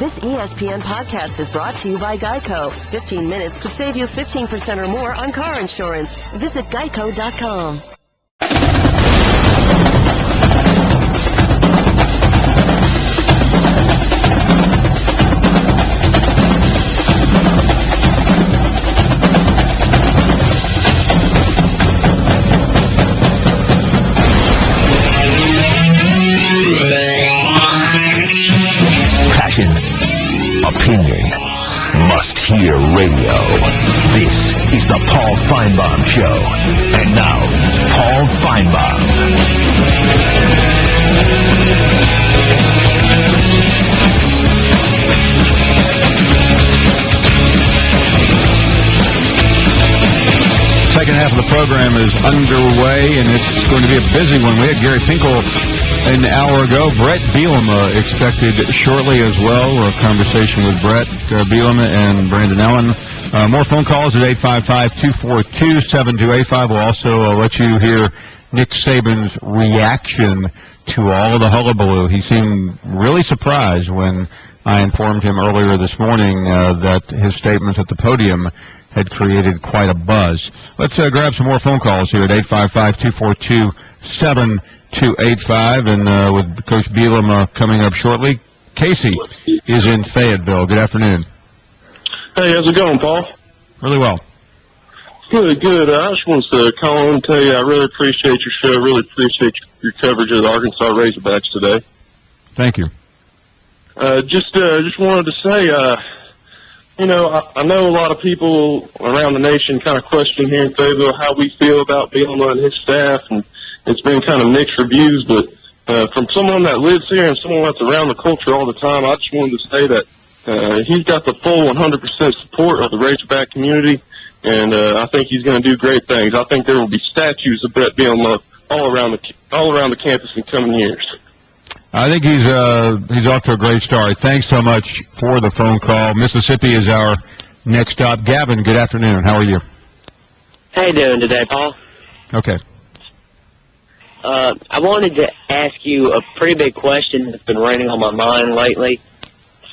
This ESPN podcast is brought to you by Geico. 15 minutes could save you 15% or more on car insurance. Visit geico.com. Opinion. Must-hear radio. This is the Paul Finebaum Show. And now, Paul Finebaum. Second half of the program is underway, and it's going to be a busy one. We had Gary Pinkel an hour ago. Brett Bielema expected shortly as well. A conversation with Brett Bielema and Brandon Allen. More phone calls at 855-242-7285. We'll also let you hear Nick Saban's reaction to all of the hullabaloo. He seemed really surprised when I informed him earlier this morning that his statements at the podium had created quite a buzz. Let's grab some more phone calls here at 855-242-7285, and with Coach Bielema coming up shortly. Casey is in Fayetteville. Good afternoon. Hey, how's it going, Paul? Really well. Good, good. I just wanted to call and tell you I really appreciate your show. Really appreciate your coverage of the Arkansas Razorbacks today. Thank you. Just wanted to say, I know a lot of people around the nation kind of question here in Fayetteville how we feel about Bielema and his staff, and it's been kind of mixed reviews, but from someone that lives here and someone that's around the culture all the time, I just wanted to say that he's got the full 100% support of the Razorback community, and I think he's going to do great things. I think there will be statues of Brett Bielema all around the campus in coming years. I think he's off to a great start. Thanks so much for the phone call. Mississippi is our next stop. Gavin, good afternoon. How are you? How you doing today, Paul? Okay. I wanted to ask you a pretty big question that's been running on my mind lately.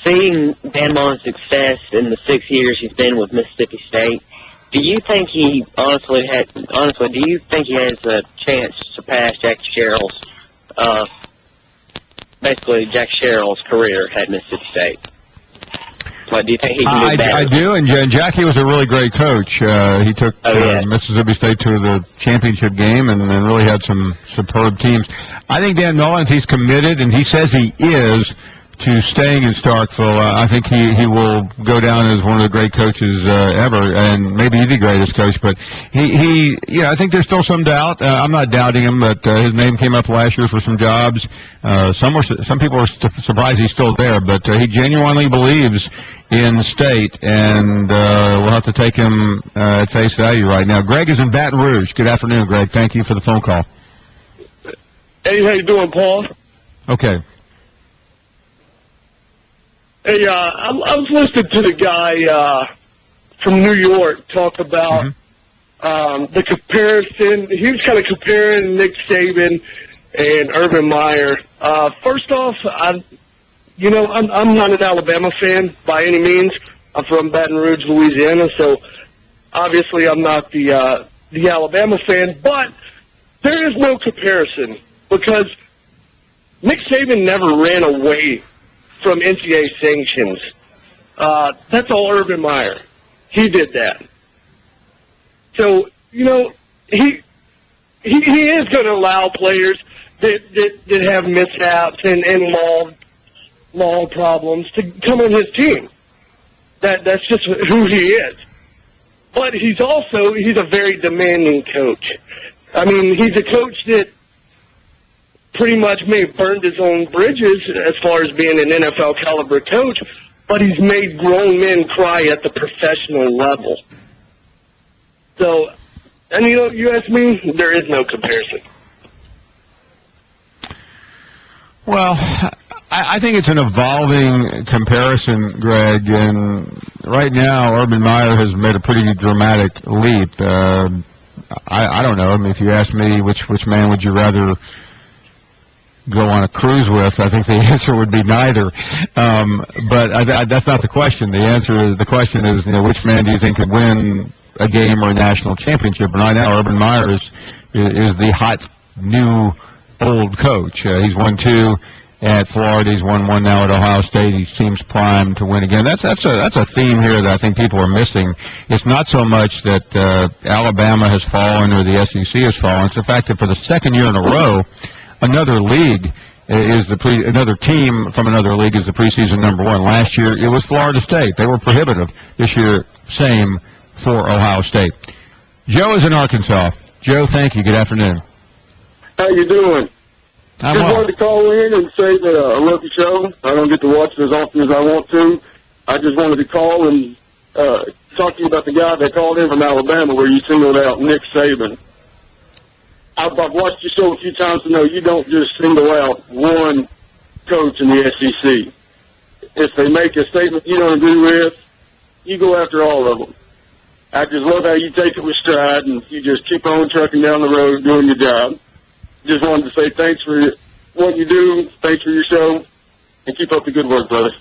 Seeing Bama's success in the 6 years he's been with Mississippi State, do you think he do you think he has a chance to surpass Jack Sherrill's career at Mississippi State? Like, do you think he can do better? I do, and Jackie was a really great coach. He took Mississippi State to the championship game and really had some superb teams. I think Dan Mullen, if he's committed, and he says he is, to staying in Starkville, I think he will go down as one of the great coaches ever, and maybe the greatest coach. But I think there's still some doubt. I'm not doubting him, but his name came up last year for some jobs. Some people are surprised he's still there, but he genuinely believes in State, and we'll have to take him at face value right now. Greg is in Baton Rouge. Good afternoon, Greg. Thank you for the phone call. Hey, how you doing, Paul? Okay. Hey, I was listening to the guy from New York talk about the comparison. He was kind of comparing Nick Saban and Urban Meyer. First off, I'm not an Alabama fan by any means. I'm from Baton Rouge, Louisiana, so obviously I'm not the Alabama fan. But there is no comparison because Nick Saban never ran away from NCAA sanctions. That's all Urban Meyer. He did that. So, he is going to allow players that have mishaps and law problems to come on his team. That's just who he is. But he's a very demanding coach. I mean, he's a coach that pretty much may have burned his own bridges as far as being an NFL caliber coach, but he's made grown men cry at the professional level. So, and you ask me, there is no comparison. Well, I think it's an evolving comparison, Greg, and right now Urban Meyer has made a pretty dramatic leap. I don't know. I mean, if you ask me which man would you rather go on a cruise with, I think the answer would be neither. But that's not the question. The question is, which man do you think could win a game or a national championship? And right now, Urban Meyer is the hot new old coach. He's won 2 at Florida. He's won 1 now at Ohio State. He seems primed to win again. That's a theme here that I think people are missing. It's not so much that Alabama has fallen or the SEC has fallen. It's the fact that for the second year in a row, another league another team from another league is the preseason number 1. Last year it was Florida State. They were prohibitive. This year, same for Ohio State. Joe is in Arkansas. Joe, thank you. Good afternoon. How you doing? Just wanted to call in and say that I love your show. I don't get to watch it as often as I want to. I just wanted to call and talk to you about the guy that called in from Alabama where you singled out Nick Saban. I've watched your show a few times to know you don't just single out one coach in the SEC. If they make a statement you don't agree with, you go after all of them. I just love how you take it with stride and you just keep on trucking down the road doing your job. Just wanted to say thanks for what you do, thanks for your show, and keep up the good work, brother.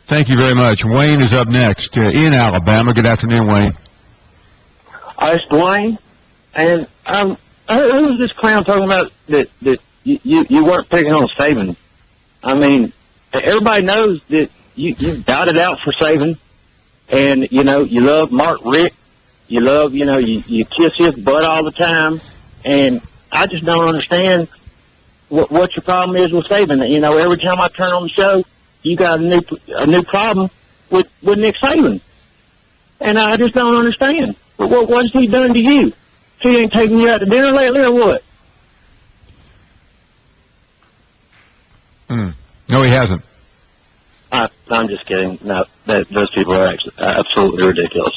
Thank you very much. Wayne is up next in Alabama. Good afternoon, Wayne. It's Dwayne, and who was this clown talking about that you weren't picking on Saban? I mean, everybody knows that you dotted out for Saban, and, you love Mark Richt. You love, you kiss his butt all the time, and I just don't understand what your problem is with Saban. Every time I turn on the show, you got a new problem with Nick Saban, and I just don't understand. What has he done to you? He ain't taking you out to dinner lately, or what? No, he hasn't. I'm just kidding. No, those people are absolutely ridiculous.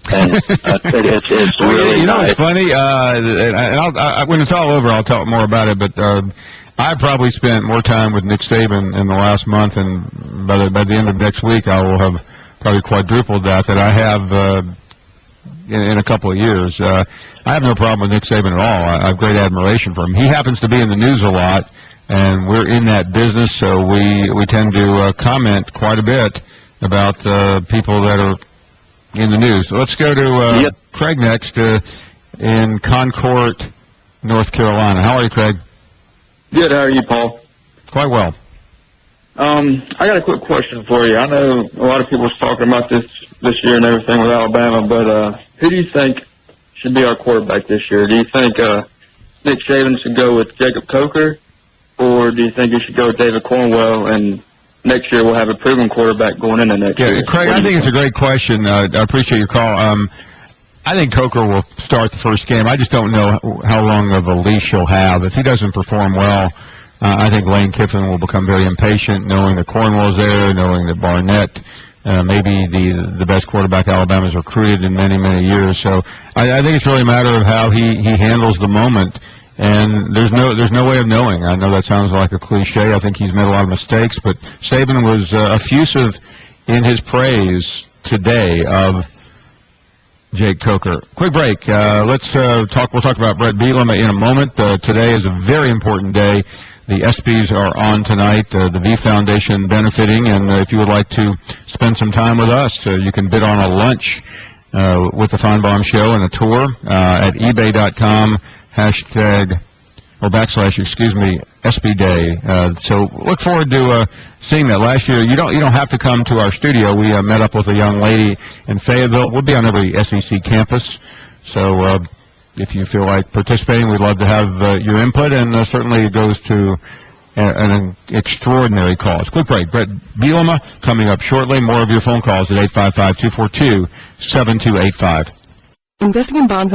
And it's really it's funny. And when it's all over, I'll talk more about it. But I probably spent more time with Nick Saban in the last month, and by the end of next week, I will have probably quadrupled that I have in a couple of years. I have no problem with Nick Saban at all. I have great admiration for him. He happens to be in the news a lot, and we're in that business, so we tend to comment quite a bit about people that are in the news. So let's go to Craig next in Concord, North Carolina. How are you, Craig? Good. How are you, Paul? Quite well. I got a quick question for you. I know a lot of people are talking about this year and everything with Alabama, but who do you think should be our quarterback this year? Do you think Nick Saban should go with Jacob Coker, or do you think he should go with David Cornwell, and next year we'll have a proven quarterback going into next year? Craig, I think it's a great question. I appreciate your call. I think Coker will start the first game. I just don't know how long of a leash he'll have. If he doesn't perform well, I think Lane Kiffin will become very impatient, knowing that Cornwell's there, knowing that Barnett may be the best quarterback Alabama's recruited in many, many years. So I think it's really a matter of how he handles the moment. And there's no way of knowing. I know that sounds like a cliche. I think he's made a lot of mistakes, but Saban was effusive in his praise today of Jake Coker. Quick break. Let's talk. We'll talk about Brett Bielema in a moment. Today is a very important day. The ESPYs are on tonight. The V Foundation benefiting, and if you would like to spend some time with us, you can bid on a lunch with the Finebaum Show and a tour at ebay.com. # or / SB Day. So look forward to seeing that. Last year, you don't have to come to our studio. We met up with a young lady in Fayetteville. We'll be on every SEC campus. So if you feel like participating, we'd love to have your input, and certainly it goes to an extraordinary cause. Quick break. Brett Bielema coming up shortly. More of your phone calls at 855-242-7285. Investing in bonds.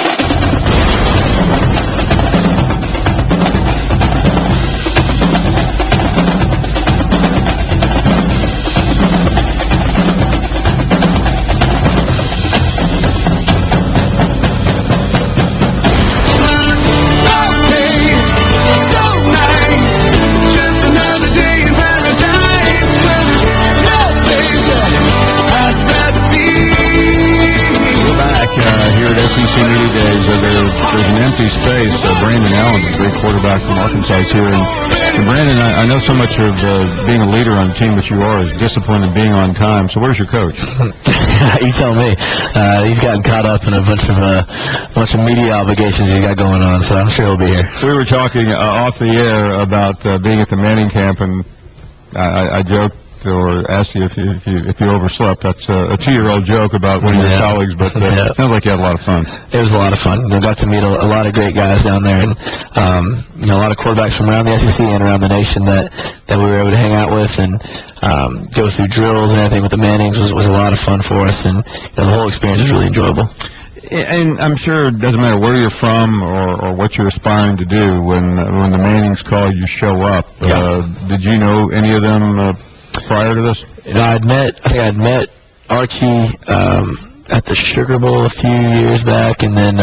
There's an empty space. Brandon Allen great quarterback from Arkansas is here. And Brandon, I know so much of being a leader on the team that you are is discipline and being on time. So where's your coach? You tell me. He's gotten caught up in a bunch of media obligations he's got going on, so I'm sure he'll be here. We were talking off the air about being at the Manning camp, and I joked or asked you if you overslept. That's a 2-year-old joke about one of your colleagues, but it sounds like you had a lot of fun. It was a lot of fun. I got to meet a lot of great guys down there, and a lot of quarterbacks from around the SEC and around the nation that we were able to hang out with and go through drills and everything with the Mannings was a lot of fun for us, and the whole experience was really enjoyable. And I'm sure it doesn't matter where you're from or what you're aspiring to do. When the Mannings call, you show up. Did you know any of them prior to this? I think I'd met Archie at the Sugar Bowl a few years back, and then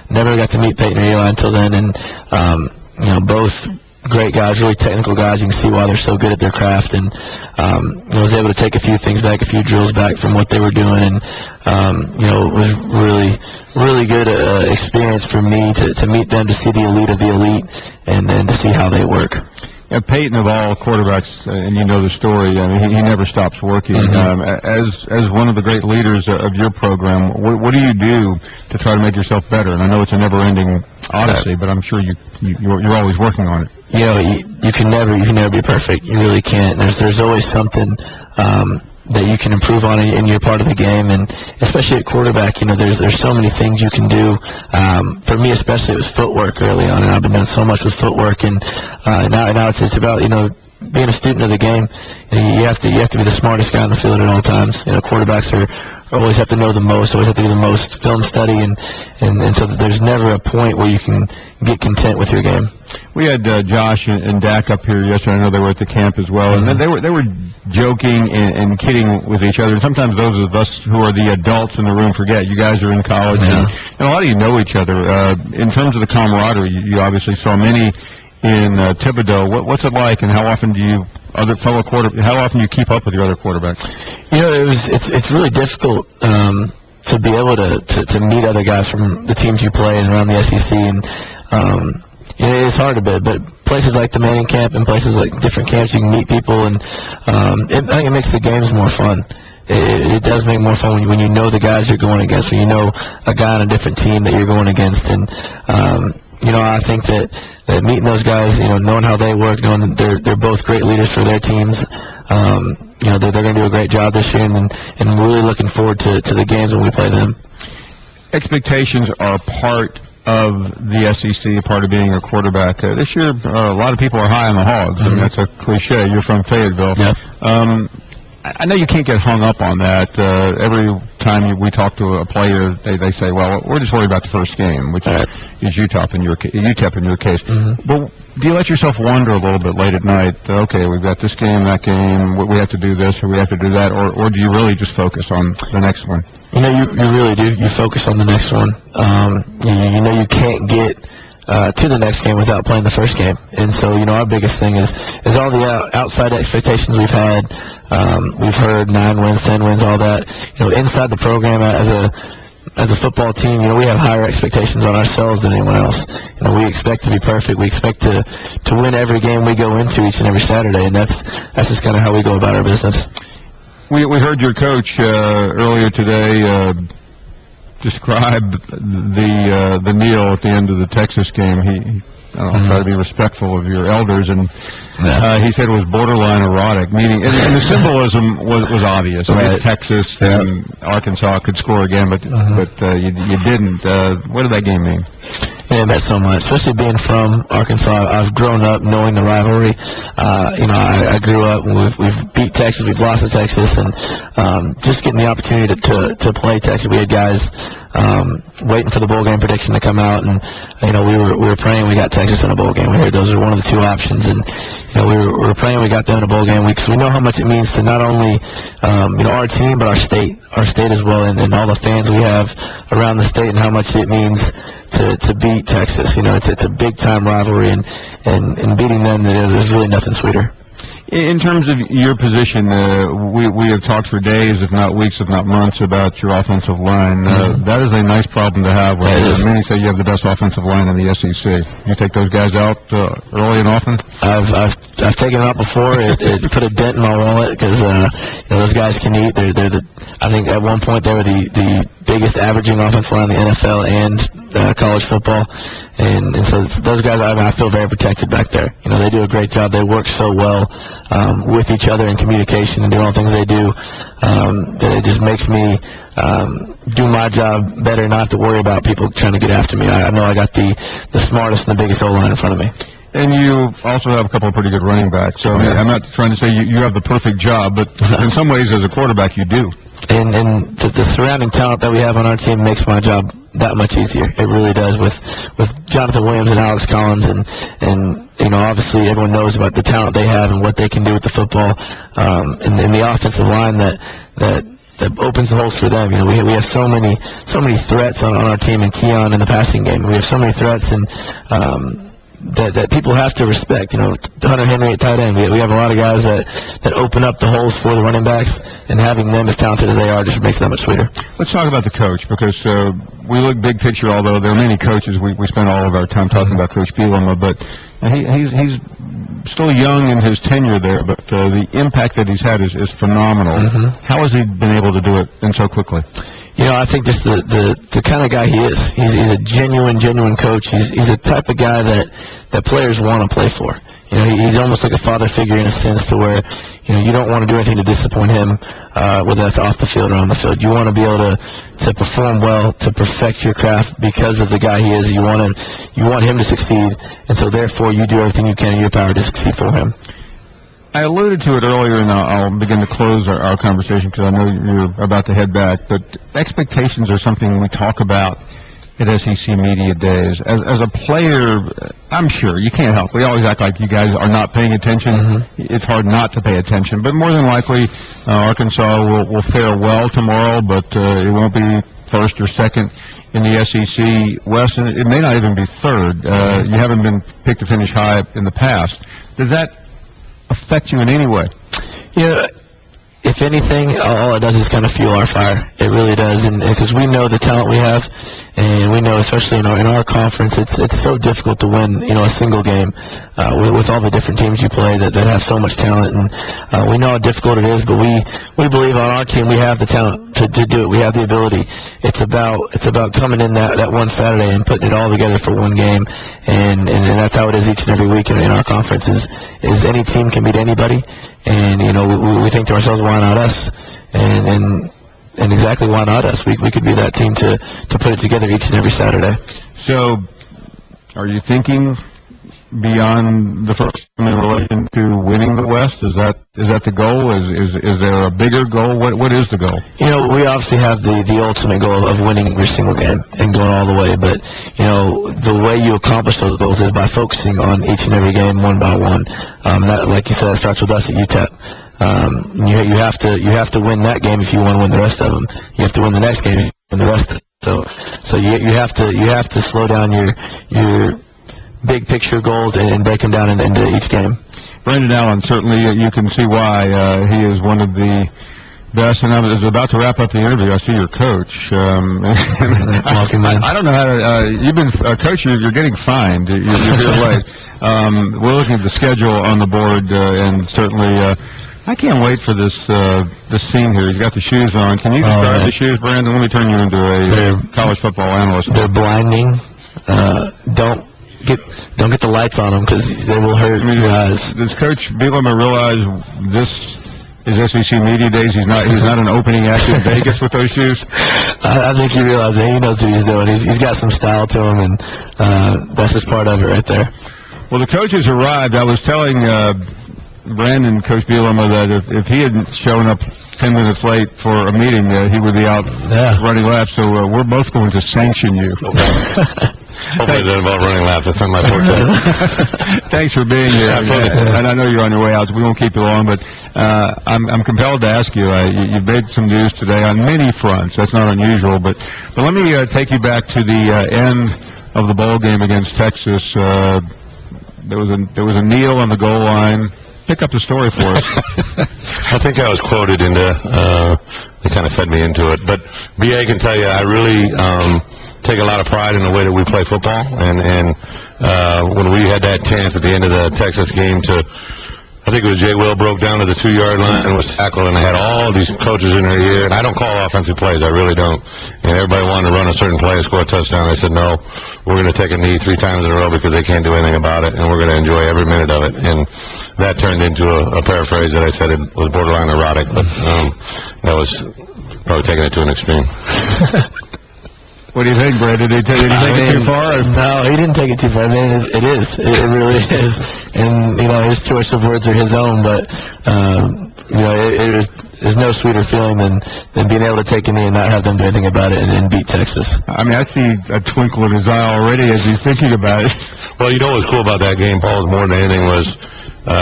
never got to meet Peyton or Eli until then. And both great guys, really technical guys. You can see why they're so good at their craft, and I was able to take a few things back, a few drills back from what they were doing, and it was really good experience for me to meet them, to see the elite of the elite, and then to see how they work. Yeah, Peyton, of all quarterbacks, and you know the story, I mean, he never stops working. As one of the great leaders of your program, what do you do to try to make yourself better? And I know it's a never-ending odyssey, but I'm sure you're always working on it. You can never be perfect. You really can't. There's always something that you can improve on in your part of the game, and especially at quarterback, there's so many things you can do. For me especially, it was footwork early on, and I've been doing so much with footwork, and now it's about being a student of the game. You have to be the smartest guy on the field at all times. Quarterbacks always have to know the most, always have to do the most film study, and so there's never a point where you can get content with your game. We had Josh and Dak up here yesterday. I know they were at the camp as well, and they were joking and kidding with each other. And sometimes those of us who are the adults in the room forget. You guys are in college, and a lot of you know each other. In terms of the camaraderie, you obviously saw many in Thibodeau. What's it like, and how often do you keep up with your other quarterbacks? It's really difficult to be able to meet other guys from the teams you play and around the SEC, and it's hard a bit, but places like the Manning camp and places like different camps, you can meet people, and I think it makes the games more fun. It does make more fun when you know the guys you're going against, when you know a guy on a different team that you're going against, and I think that meeting those guys, knowing how they work, knowing that they're both great leaders for their teams, they're going to do a great job this year, and I'm really looking forward to the games when we play them. Expectations are part of the SEC, part of being a quarterback. This year, a lot of people are high on the Hogs. I mean, that's a cliche. You're from Fayetteville. Yep. I know you can't get hung up on that. Every time we talk to a player, they say, well, we're just worried about the first game, which is UTEP in your case. But do you let yourself wonder a little bit late at night, okay, we've got this game, that game, we have to do this, or we have to do that, or do you really just focus on the next one? You really do. You focus on the next one. You can't get to the next game without playing the first game. And so, our biggest thing is all the outside expectations we've had. We've heard 9 wins, 10 wins, all that. Inside the program as a football team, we have higher expectations on ourselves than anyone else. We expect to be perfect. We expect to win every game we go into each and every Saturday, and that's just kind of how we go about our business. We heard your coach earlier today describe the meal at the end of the Texas game. He try to be respectful of your elders, and he said it was borderline erotic, meaning, and the symbolism was obvious. I mean, it's Texas, and Arkansas could score again, but you didn't. What did that game mean? Yeah, it meant so much, especially being from Arkansas. I've grown up knowing the rivalry. I grew up, we've beat Texas, we've lost to Texas, and just getting the opportunity to play Texas. We had guys waiting for the bowl game prediction to come out, and we were praying we got Texas in a bowl game. We heard those are one of the two options, and we were praying we got them in a bowl game because we know how much it means to not only our team but our state as well, and all the fans we have around the state, and how much it means to beat Texas. It's a big time rivalry, and beating them, there's really nothing sweeter. In terms of your position, we have talked for days, if not weeks, if not months, about your offensive line. That is a nice problem to have. Many say you have the best offensive line in the SEC. You take those guys out early and often? I've taken them out before. It put a dent in my wallet because those guys can eat. I think at one point they were the biggest averaging offensive line in the NFL and college football, and so those guys, I feel very protected back there. They do a great job. They work so well with each other in communication and doing all the things they do that it just makes me do my job better, not to worry about people trying to get after me. I know I got the smartest and the biggest O-line in front of me. And you also have a couple of pretty good running backs. So I'm not trying to say you have the perfect job, but in some ways as a quarterback you do. And the surrounding talent that we have on our team makes my job that much easier. It really does, with Jonathan Williams and Alex Collins, and obviously everyone knows about the talent they have and what they can do with the football, and the offensive line that opens the holes for them. We have so many threats on our team, and Keon in the passing game. We have so many threats and that people have to respect. Hunter Henry at tight end. We have a lot of guys that open up the holes for the running backs, and having them as talented as they are just makes it that much sweeter. Let's talk about the coach, because we look big picture, although there are many coaches. We spend all of our time talking about Coach Bielema, but he's still young in his tenure there, but the impact that he's had is phenomenal. How has he been able to do it and so quickly? I think just the kind of guy he is. He's a genuine coach. He's a type of guy that players want to play for. He's almost like a father figure in a sense, to where you don't want to do anything to disappoint him, whether that's off the field or on the field. You want to be able to perform well, to perfect your craft because of the guy he is. You want him to succeed, and so therefore you do everything you can in your power to succeed for him. I alluded to it earlier, and I'll begin to close our conversation because I know you're about to head back, but expectations are something we talk about at SEC Media Days. As a player, I'm sure, you can't help. We always act like you guys are not paying attention. It's hard not to pay attention, but more than likely, Arkansas will fare well tomorrow, but it won't be first or second in the SEC West, and it may not even be third. You haven't been picked to finish high in the past. Does that affect you in any way? If anything, all it does is kind of fuel our fire. It really does, and because we know the talent we have, and we know, especially in our conference, it's so difficult to win, a single game with all the different teams you play that have so much talent, and we know how difficult it is. But we believe on our team we have the talent to do it. We have the ability. It's about coming in that one Saturday and putting it all together for one game, and that's how it is each and every week in our conference. Is any team can beat anybody. And, we think to ourselves, why not us? And exactly why not us? We could be that team to put it together each and every Saturday. So, are you thinking beyond the first in relation to winning the West? Is that the goal? Is there a bigger goal? What is the goal? We obviously have the ultimate goal of winning every single game and going all the way. But the way you accomplish those goals is by focusing on each and every game one by one. That, like you said, that starts with us at UTEP. You have to win that game if you want to win the rest of them. You have to win the next game if you win the rest of them. So you have to slow down your big picture goals and break them down into each game. Brandon Allen, certainly you can see why he is one of the best. And I was about to wrap up the interview. I see your coach. I don't know how to. You've been coach. You're getting fined. You're here late. We're looking at the schedule on the board, and certainly. I can't wait for this scene here. He's got the shoes on. Can you describe the shoes, Brandon? Let me turn you into a college football analyst. They're blinding. Don't get the lights on them because they will hurt your eyes. Does Coach Bielema realize this is SEC Media Days? He's not an opening act in Vegas with those shoes? I think he realizes he knows what he's doing. He's got some style to him, and that's just part of it right there. Well, the coaches arrived. I was telling Brandon, Coach Bielema, that if he hadn't shown up 10 minutes late for a meeting, he would be out running laps. So we're both going to sanction you. Hopefully it doesn't involve running laps. That's not my forte. Thanks for being here. And I know you're on your way out, so we won't keep you long. But I'm compelled to ask you, you made some news today on many fronts. That's not unusual. But let me take you back to the end of the bowl game against Texas. There was a kneel on the goal line. Pick up the story for us. I think I was quoted into, they kind of fed me into it. But B.A. can tell you, I really take a lot of pride in the way that we play football. And when we had that chance at the end of the Texas game to, I think it was Jay Will broke down to the 2-yard line and was tackled, and I had all these coaches in their ear. And I don't call offensive plays, I really don't. And everybody wanted to run a certain play and score a touchdown. I said, no, we're going to take a knee 3 times in a row because they can't do anything about it, and we're going to enjoy every minute of it. And that turned into a paraphrase that I said it was borderline erotic, but that was probably taking it to an extreme. What do you think, Brad? Did he take it too far? No, he didn't take it too far. I mean, it is. It really is. And, his choice of words are his own, but, there's no sweeter feeling than being able to take a knee and not have them do anything about it and beat Texas. I mean, I see a twinkle in his eye already as he's thinking about it. Well, what was cool about that game, Paul, more than anything was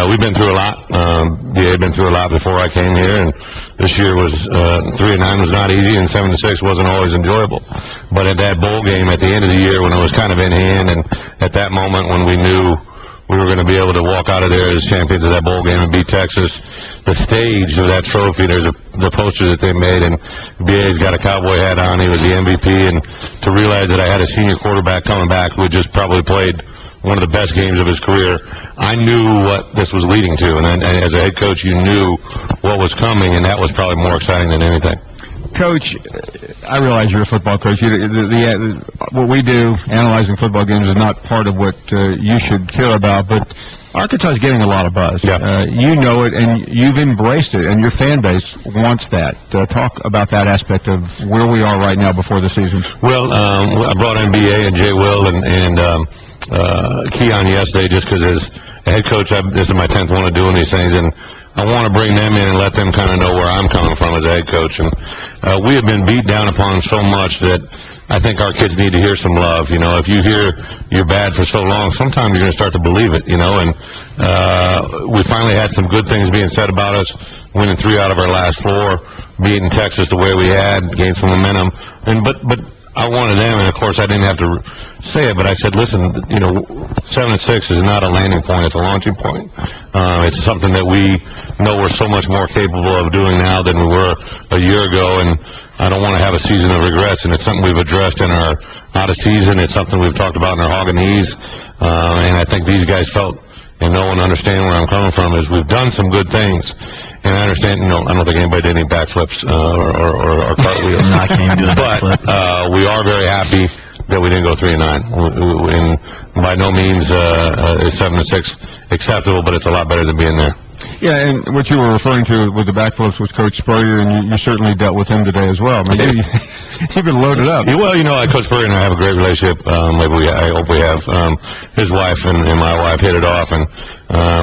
we've been through a lot. BA had been through a lot before I came here, and this year was 3-9 was not easy, and 7-6 wasn't always enjoyable. But at that bowl game at the end of the year when it was kind of in hand, and at that moment when we knew we were going to be able to walk out of there as champions of that bowl game and beat Texas, the stage of that trophy, there's the poster that they made, and BA's got a cowboy hat on. He was the MVP, and to realize that I had a senior quarterback coming back who had just probably played one of the best games of his career, I knew what this was leading to, and as a head coach, you knew what was coming, and that was probably more exciting than anything. Coach, I realize you're a football coach. What we do, analyzing football games, is not part of what you should care about, but Arkansas is getting a lot of buzz. Yeah. You know it, and you've embraced it, and your fan base wants that. Talk about that aspect of where we are right now before the season. Well, I brought in BA and Jay Will and Keon yesterday just because as a head coach, this is my 10th one of doing these things, and I want to bring them in and let them kind of know where I'm coming from as a head coach. And we have been beat down upon so much that I think our kids need to hear some love. If you hear you're bad for so long, sometimes you're going to start to believe it, and we finally had some good things being said about us, winning 3 out of our last 4, beating Texas the way we had, gained some momentum. But I wanted them, and of course I didn't have to say it, but I said, listen, 7-6 is not a landing point, it's a launching point. It's something that we know we're so much more capable of doing now than we were a year ago, and I don't want to have a season of regrets, and it's something we've addressed in our out of season. It's something we've talked about in our hog and knees, and I think these guys felt, and no one understand where I'm coming from, is we've done some good things. And I understand, I don't think anybody did any backflips or cartwheels. No, I can't do a backflip. But we are very happy that we didn't go 3-9. And by no means is 7-6 acceptable, but it's a lot better than being there. Yeah, and what you were referring to with the backflips was Coach Spurrier, and you certainly dealt with him today as well. I mean, you've been loaded up. Yeah, well, Coach Spurrier and I have a great relationship. I hope we have. His wife and my wife hit it off, and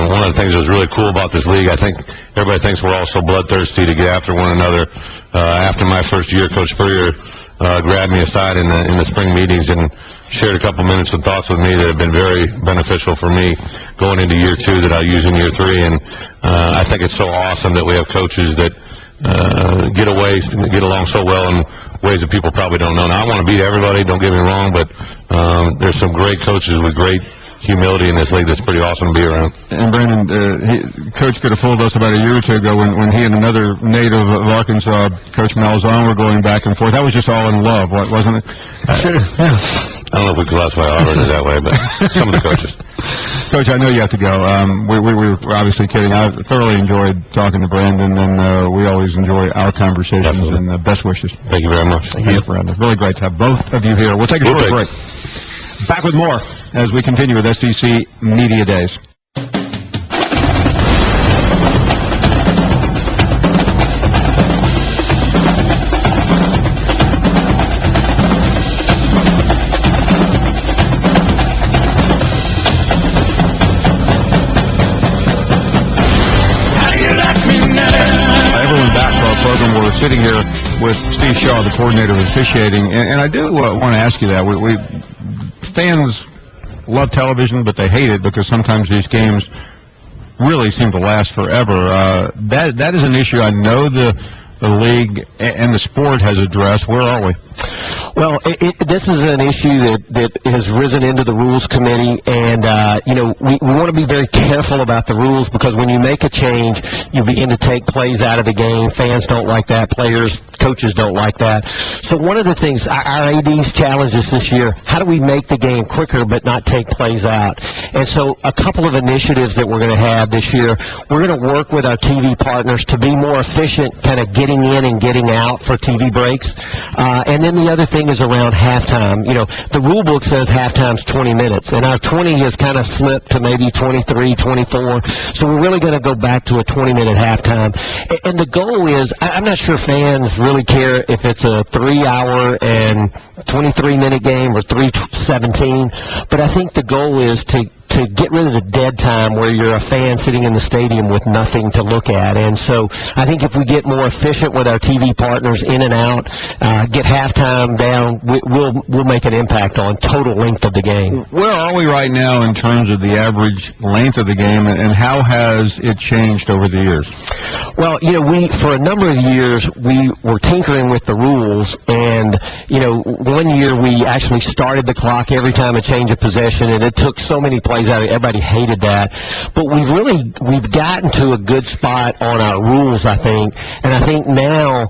one of the things that's really cool about this league, I think everybody thinks we're all so bloodthirsty to get after one another. After my first year, Coach Spurrier grabbed me aside in the spring meetings and shared a couple minutes of thoughts with me that have been very beneficial for me going into year 2 that I'll use in year 3. And I think it's so awesome that we have coaches that get along so well in ways that people probably don't know. Now, I want to beat everybody, don't get me wrong, but there's some great coaches with great humility in this league that's pretty awesome to be around. And Brandon, Coach could have fooled us about a year or 2 ago when he and another native of Arkansas, Coach Malzahn, were going back and forth. That was just all in love, wasn't it? Sure, yeah. I don't know if we classify Auburn as that way, but some of the coaches. Coach, I know you have to go. We were obviously kidding. I thoroughly enjoyed talking to Brandon, and we always enjoy our conversations. Definitely. And best wishes. Thank you very much. Thank you, Brandon. Really great to have both of you here. We'll take a short break. Back with more as we continue with SEC Media Days. We're sitting here with Steve Shaw, the coordinator of officiating, and I do want to ask you that. We fans love television, but they hate it because sometimes these games really seem to last forever. That is an issue I know the league and the sport has addressed. Where are we? Well, this is an issue that has risen into the Rules Committee, and, we want to be very careful about the rules because when you make a change, you begin to take plays out of the game. Fans don't like that. Players, coaches don't like that. So one of the things, our ADs challenged us this year, how do we make the game quicker but not take plays out? And so a couple of initiatives that we're going to have this year, we're going to work with our TV partners to be more efficient, kind of getting in and getting out for TV breaks. And then the other thing is around halftime. The rule book says halftime's 20 minutes, and our 20 has kind of slipped to maybe 23, 24. So we're really going to go back to a 20-minute halftime. And the goal is, I'm not sure fans really care if it's a 3-hour and 23-minute game or 3:17, but I think the goal is to get rid of the dead time where you're a fan sitting in the stadium with nothing to look at. And so I think if we get more efficient with our TV partners in and out, get halftime down, we'll make an impact on total length of the game. Where are we right now in terms of the average length of the game, and how has it changed over the years? Well, for a number of years, we were tinkering with the rules, and, one year we actually started the clock every time a change of possession, and it took so many plays out. Everybody hated that. But we've gotten to a good spot on our rules, I think. And I think now,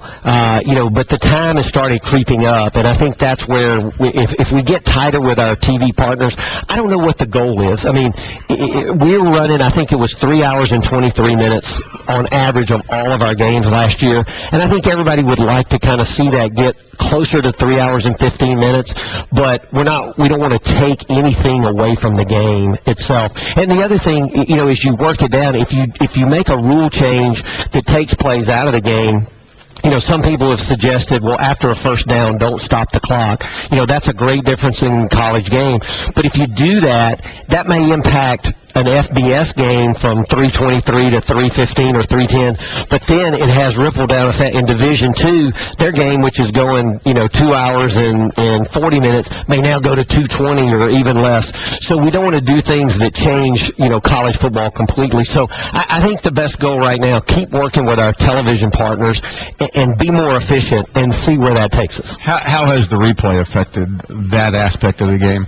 but the time has started creeping up. And I think that's where, if we get tighter with our TV partners, I don't know what the goal is. I mean, we're running, I think it was 3 hours and 23 minutes on average of all of our games last year. And I think everybody would like to kind of see that get closer to 3 hours and 15 minutes. But we don't want to take anything away from the game itself. And the other thing, is you work it down. If you make a rule change that takes plays out of the game, some people have suggested, well, after a first down, don't stop the clock. That's a great difference in college game. But if you do that, that may impact an FBS game from 3:23 to 3:15 or 3:10, but then it has ripple down effect in Division II. Their game, which is going, 2 hours and 40 minutes, may now go to 2:20 or even less. So we don't want to do things that change, college football completely. So I think the best goal right now, keep working with our television partners and be more efficient and see where that takes us. How has the replay affected that aspect of the game?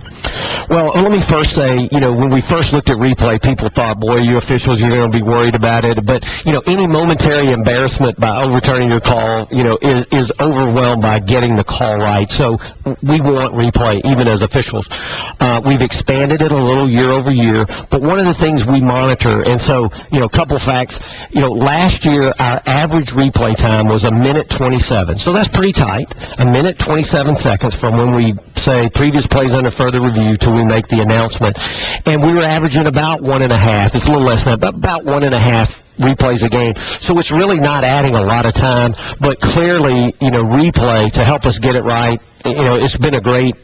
Well, let me first say, when we first looked at replay, people thought, boy, you officials, you're going to be worried about it. But, any momentary embarrassment by overturning your call, is overwhelmed by getting the call right. So we want replay, even as officials. We've expanded it a little year over year. But one of the things we monitor, and so, a couple facts, last year our average replay time was 1:27. So that's pretty tight, 1:27 seconds from when we say previous plays under further review till we make the announcement. And we were averaging about 1.5. It's a little less than that, but about 1.5 replays a game. So it's really not adding a lot of time, but clearly, replay to help us get it right, it's been a great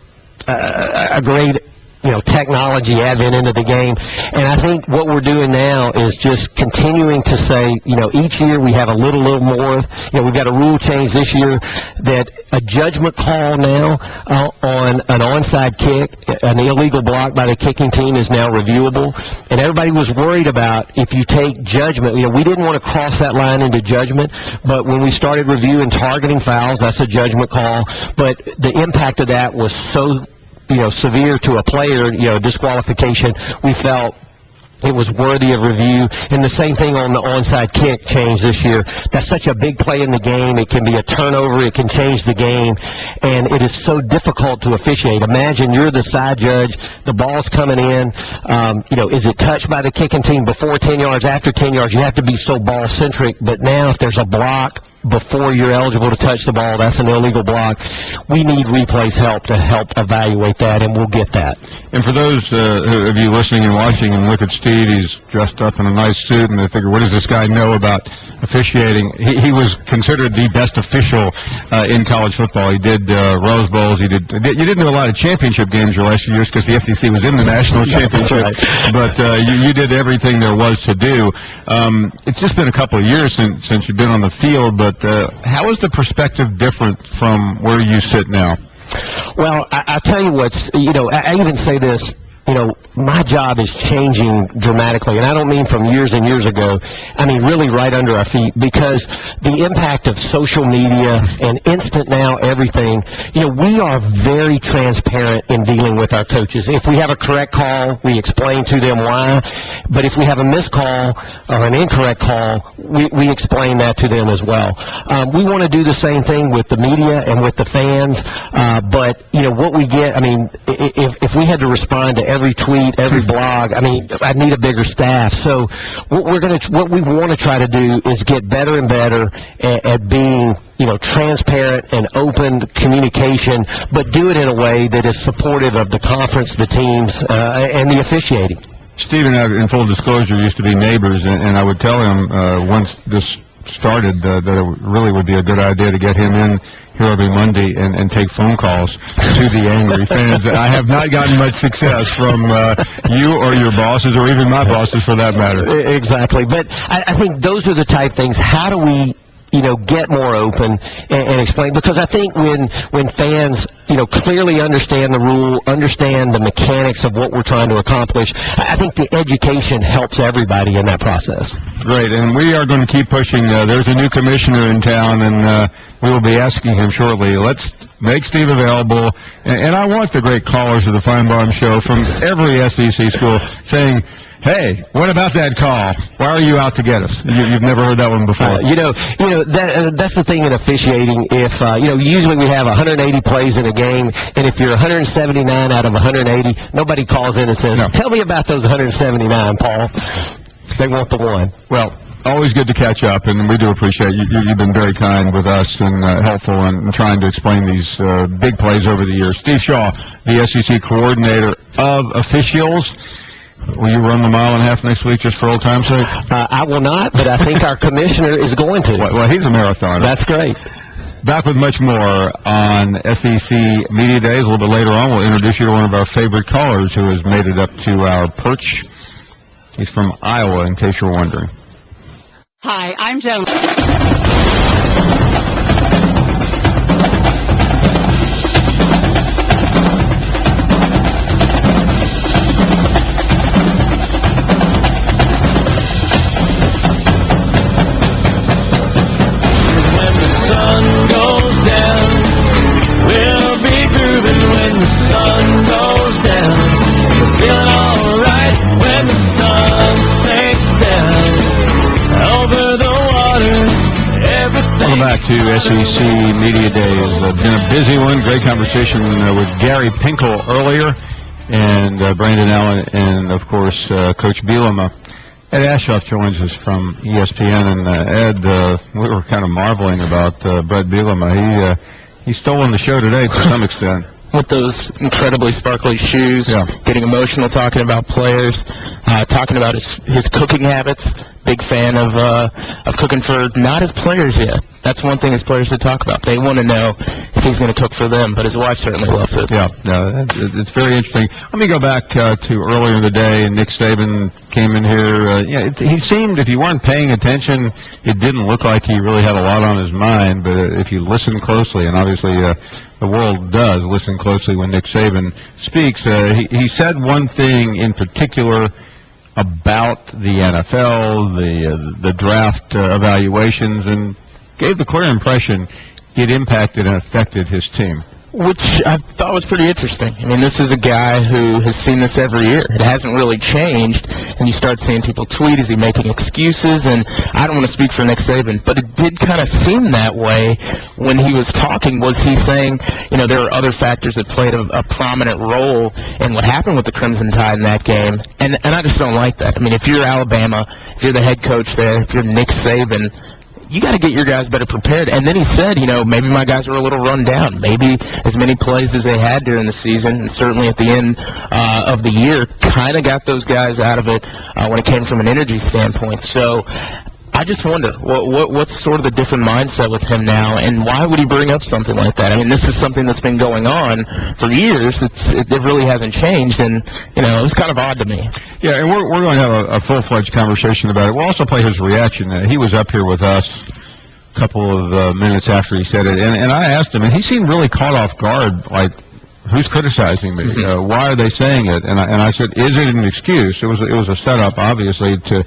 technology advent into the game. And I think what we're doing now is just continuing to say, each year we have a little more. We've got a rule change this year that a judgment call now on an onside kick, an illegal block by the kicking team is now reviewable. And everybody was worried about if you take judgment. We didn't want to cross that line into judgment, but when we started reviewing targeting fouls, that's a judgment call. But the impact of that was so severe to a player, disqualification, we felt it was worthy of review. And the same thing on the onside kick change this year. That's such a big play in the game. It can be a turnover. It can change the game. And it is so difficult to officiate. Imagine you're the side judge. The ball's coming in. Is it touched by the kicking team before 10 yards, after 10 yards? You have to be so ball-centric. But now if there's a block before you're eligible to touch the ball, that's an illegal block. We need replay's help to help evaluate that, and we'll get that. And for those of you listening and watching and look at Steve, he's dressed up in a nice suit, and they figure, what does this guy know about officiating? He was considered the best official in college football. He did Rose Bowls. You didn't do a lot of championship games your last few years because the SEC was in the national championship. Right. But you did everything there was to do. It's just been a couple of years since you've been on the field, but how is the perspective different from where you sit now? Well, I tell you what's, I even say this, my job is changing dramatically, and I don't mean from years and years ago. I mean really right under our feet, because the impact of social media and instant now everything, we are very transparent in dealing with our coaches. If we have a correct call, we explain to them why, but if we have a missed call or an incorrect call, we explain that to them as well. We want to do the same thing with the media and with the fans, but what we get, if we had to respond to every tweet, every blog, I'd need a bigger staff. So what we want to try to do is get better and better at being transparent and open communication, but do it in a way that is supportive of the conference, the teams, and the officiating. Steve and I, in full disclosure, used to be neighbors, and I would tell him once this started that it really would be a good idea to get him in here every Monday and take phone calls to the angry fans. I have not gotten much success from you or your bosses, or even my bosses for that matter. Exactly. But I think those are the type things. How do we get more open and explain? Because I think when fans, clearly understand the rule, understand the mechanics of what we're trying to accomplish, I think the education helps everybody in that process. Great, and we are going to keep pushing. There's a new commissioner in town, and we will be asking him shortly. Let's make Steve available. And I want the great callers of the Finebaum Show from every SEC school saying, hey, what about that call? Why are you out to get us? You've never heard that one before. That's the thing in officiating. If usually we have 180 plays in a game, and if you're 179 out of 180, nobody calls in and says, tell me about those 179, Paul. They want the one. Well, always good to catch up, and we do appreciate you. You've been very kind with us and helpful in trying to explain these big plays over the years. Steve Shaw, the SEC coordinator of officials. Will you run the mile and a half next week just for old time's sake? I will not, but I think our commissioner is going to. Well, he's a marathoner. That's great. Back with much more on SEC Media Days. A little bit later on, we'll introduce you to one of our favorite callers who has made it up to our perch. He's from Iowa, in case you're wondering. Hi, I'm Joan. Back to SEC Media Day. It's been a busy one. Great conversation with Gary Pinkel earlier, and Brandon Allen, and of course Coach Bielema. Ed Ashoff joins us from ESPN, and Ed, we were kind of marveling about Brett Bielema. He's stolen the show today to some extent. With those incredibly sparkly shoes, getting emotional, talking about players, talking about his cooking habits. Big fan of cooking for not his players yet. That's one thing his players should talk about. They want to know if he's going to cook for them, but his wife certainly loves it. Yeah, it's very interesting. Let me go back to earlier in the day, and Nick Saban came in here. He seemed, if you weren't paying attention, it didn't look like he really had a lot on his mind, but if you listen closely, and obviously the world does listen closely when Nick Saban speaks, he said one thing in particular about the NFL, the draft evaluations, and gave the clear impression it impacted and affected his team. Which I thought was pretty interesting. I mean, this is a guy who has seen this every year. It hasn't really changed, and you start seeing people tweet, is he making excuses? And I don't want to speak for Nick Saban, but it did kind of seem that way when he was talking. Was he saying, there are other factors that played a prominent role in what happened with the Crimson Tide in that game? And I just don't like that. I mean, if you're Alabama, if you're the head coach there, if you're Nick Saban, you got to get your guys better prepared. And then he said, maybe my guys were a little run down. Maybe as many plays as they had during the season, and certainly at the end of the year, kind of got those guys out of it when it came from an energy standpoint. So I just wonder, what's sort of the different mindset with him now, and why would he bring up something like that? I mean, this is something that's been going on for years. It really hasn't changed, and, it was kind of odd to me. Yeah, and we're going to have a full-fledged conversation about it. We'll also play his reaction. He was up here with us a couple of minutes after he said it, and I asked him, and he seemed really caught off guard, like, who's criticizing me? Why are they saying it? And I said, is it an excuse? It was a setup, obviously, to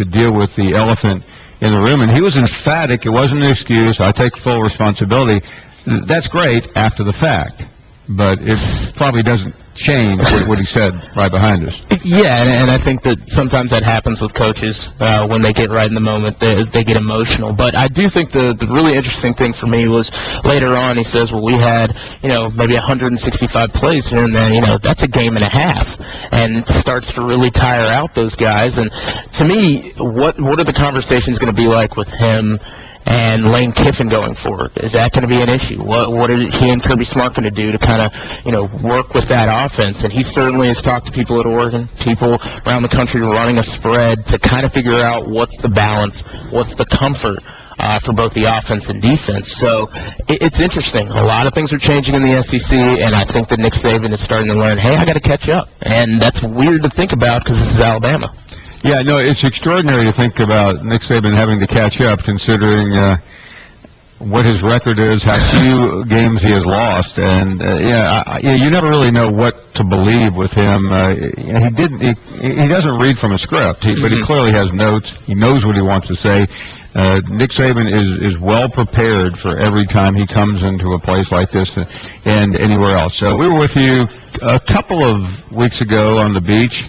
deal with the elephant in the room. And he was emphatic. It wasn't an excuse. I take full responsibility. That's great after the fact, but it probably doesn't change what he said right behind us. Yeah, and I think that sometimes that happens with coaches when they get right in the moment. They get emotional. But I do think the really interesting thing for me was later on he says, well, we had, maybe 165 plays here and then, that's a game and a half. And it starts to really tire out those guys. And to me, what are the conversations going to be like with him and Lane Kiffin going forward? Is that going to be an issue? What are he and Kirby Smart going to do to kind of, work with that offense? And he certainly has talked to people at Oregon, people around the country running a spread to kind of figure out what's the balance, what's the comfort for both the offense and defense. So it's interesting. A lot of things are changing in the SEC, and I think that Nick Saban is starting to learn, hey, I got to catch up. And that's weird to think about because this is Alabama. Yeah, no, it's extraordinary to think about Nick Saban having to catch up, considering what his record is, how few games he has lost, and you never really know what to believe with him. He doesn't read from a script, but he clearly has notes. He knows what he wants to say. Nick Saban is well prepared for every time he comes into a place like this and anywhere else. So we were with you a couple of weeks ago on the beach,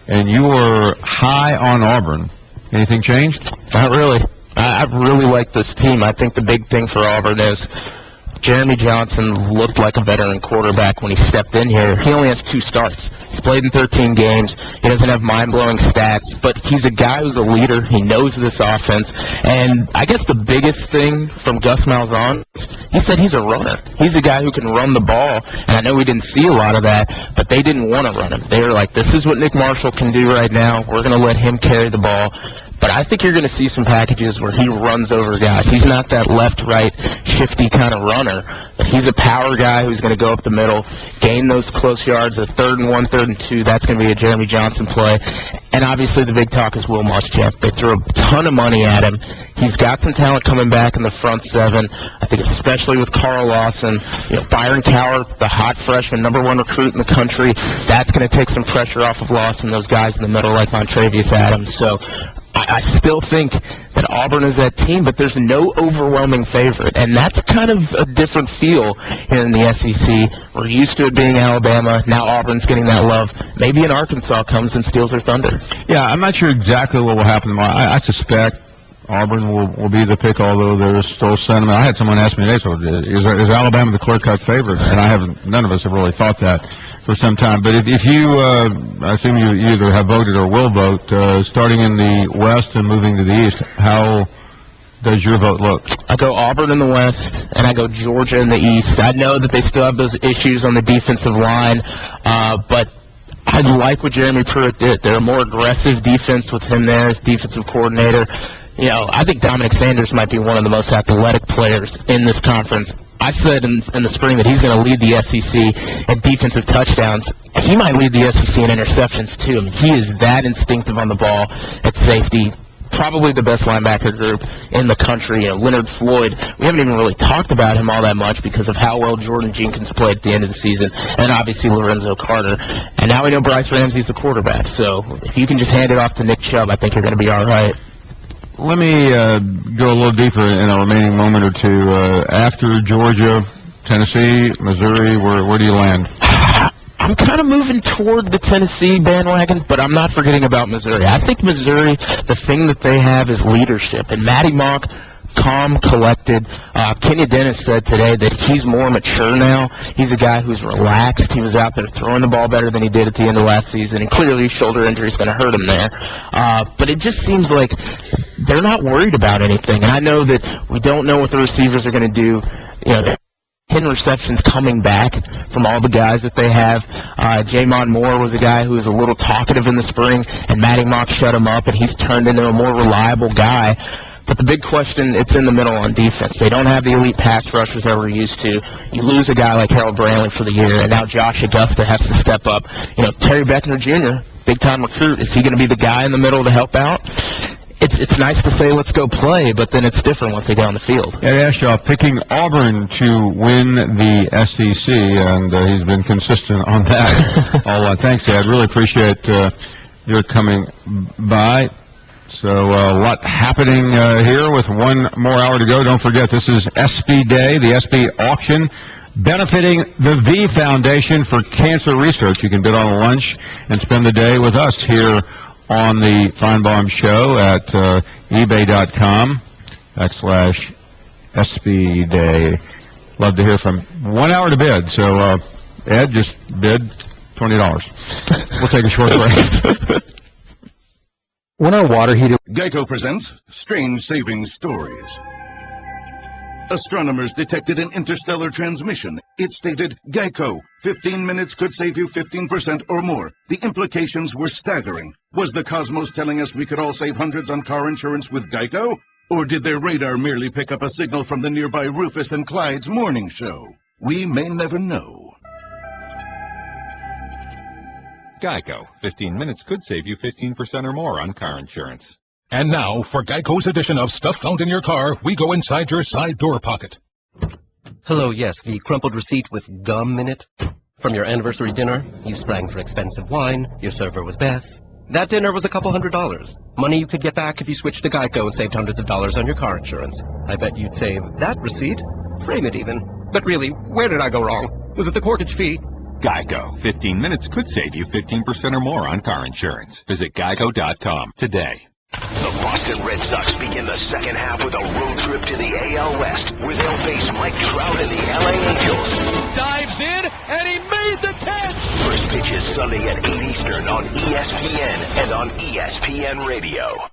and you were high on Auburn. Anything changed? Not really. I really like this team. I think the big thing for Auburn is Jeremy Johnson looked like a veteran quarterback when he stepped in here. He only has 2 starts. He's played in 13 games. He doesn't have mind-blowing stats, but he's a guy who's a leader. He knows this offense. And I guess the biggest thing from Gus Malzahn is he said he's a runner. He's a guy who can run the ball, and I know we didn't see a lot of that, but they didn't want to run him. They were like, this is what Nick Marshall can do right now. We're going to let him carry the ball. But I think you're going to see some packages where he runs over guys. He's not that left-right shifty kind of runner, but he's a power guy who's going to go up the middle, gain those close yards, a 3rd and 1, 3rd and 2. That's going to be a Jeremy Johnson play. And obviously the big talk is Will Muschamp. They threw a ton of money at him. He's got some talent coming back in the front 7. I think especially with Carl Lawson, Byron Cowart, the hot freshman, #1 recruit in the country. That's going to take some pressure off of Lawson, those guys in the middle like Montravius Adams. So I still think that Auburn is that team, but there's no overwhelming favorite. And that's kind of a different feel here in the SEC. We're used to it being Alabama. Now Auburn's getting that love. Maybe an Arkansas comes and steals their thunder. Yeah, I'm not sure exactly what will happen tomorrow. I suspect Auburn will be the pick, although there's still sentiment. I had someone ask me today, so is Alabama the clear-cut favorite? And none of us have really thought that for some time. But if you, I assume you either have voted or will vote, starting in the West and moving to the East, how does your vote look? I go Auburn in the West, and I go Georgia in the East. I know that they still have those issues on the defensive line, but I like what Jeremy Pruitt did. They're a more aggressive defense with him there as defensive coordinator. I think Dominic Sanders might be one of the most athletic players in this conference. I said in the spring that he's going to lead the SEC in defensive touchdowns. He might lead the SEC in interceptions, too. I mean, he is that instinctive on the ball at safety. Probably the best linebacker group in the country. Leonard Floyd, we haven't even really talked about him all that much because of how well Jordan Jenkins played at the end of the season, and obviously Lorenzo Carter. And now we know Bryce Ramsey's the quarterback. So if you can just hand it off to Nick Chubb, I think you're going to be all right. Let me go a little deeper in a remaining moment or two. After Georgia, Tennessee, Missouri, where do you land? I'm kind of moving toward the Tennessee bandwagon, but I'm not forgetting about Missouri. I think Missouri, the thing that they have is leadership. And Matty Mock, calm, collected. Kenny Dennis said today that he's more mature now. He's a guy who's relaxed. He was out there throwing the ball better than he did at the end of last season, and clearly shoulder injury is going to hurt him there. But it just seems like they're not worried about anything. And I know that we don't know what the receivers are going to do. Hidden receptions coming back from all the guys that they have. Jamon Moore was a guy who was a little talkative in the spring, and Matty Mock shut him up, and he's turned into a more reliable guy. But the big question, it's in the middle on defense. They don't have the elite pass rushers that we're used to. You lose a guy like Harold Brantley for the year, and now Josh Augusta has to step up. Terry Beckner Jr., big-time recruit, is he going to be the guy in the middle to help out? it's nice to say let's go play, but then it's different once they get on the field. Ed Ashaw picking Auburn to win the SEC, and he's been consistent on that. Thanks, Ed. Really appreciate your coming by. So a lot happening here with one more hour to go. Don't forget, this is SB Day, the SB auction, benefiting the V Foundation for Cancer Research. You can bid on a lunch and spend the day with us here on the Finebaum Show at ebay.com/SB Day. Love to hear from 1 hour to bid. So, Ed, just bid $20. We'll take a short break. When our water heater... Geico presents Strange Savings Stories. Astronomers detected an interstellar transmission. It stated, Geico, 15 minutes could save you 15% or more. The implications were staggering. Was the cosmos telling us we could all save hundreds on car insurance with Geico? Or did their radar merely pick up a signal from the nearby Rufus and Clyde's morning show? We may never know. Geico. 15 minutes could save you 15% or more on car insurance. And now, for Geico's edition of Stuff Found in Your Car, we go inside your side door pocket. Hello, yes, the crumpled receipt with gum in it. From your anniversary dinner, you sprang for expensive wine, your server was Beth. That dinner was a couple $100. Money you could get back if you switched to Geico and saved hundreds of dollars on your car insurance. I bet you'd save that receipt, frame it even. But really, where did I go wrong? Was it the corkage fee? Geico. 15 minutes could save you 15% or more on car insurance. Visit geico.com today. The Boston Red Sox begin the second half with a road trip to the AL West, where they'll face Mike Trout and the LA Angels. Dives in, and he made the catch! First pitch is Sunday at 8 Eastern on ESPN and on ESPN Radio.